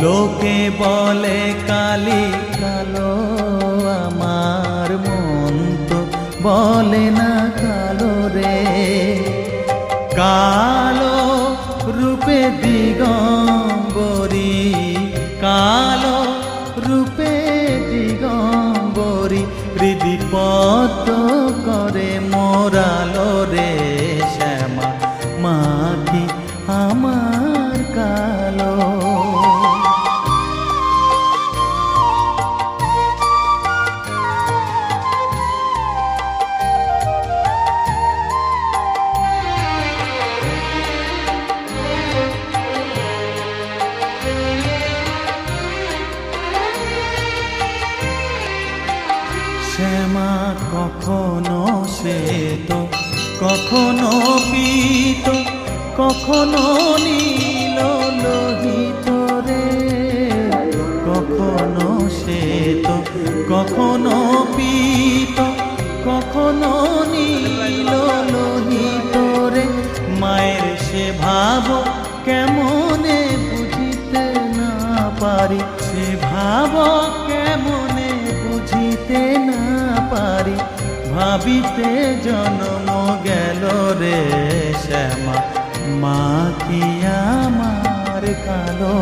লোকে বলে কালি কালো, আমার মন তো বলে না কালো রে। কালো রূপে দিগম্বরী, কালো রূপে দিগম্বরী, হৃদিপদ্ম করে মোরালো রে। শ্যামা মা কি আমার কালো? শ্যামা কখনো শ্বেত, কখনো পীত, কখনো নীল লোহিত রে। কখনো শ্বেত, কখনো পীত, কখনো নীল লোহিত রে। মায়ের সে ভাব কেমনে বুঝিতে না পারি, সে ভাব কেমনে বুঝিতে না পারি, ভাবিতে জন্ম গেল রে। শ্যামা মা কি আমার কালো?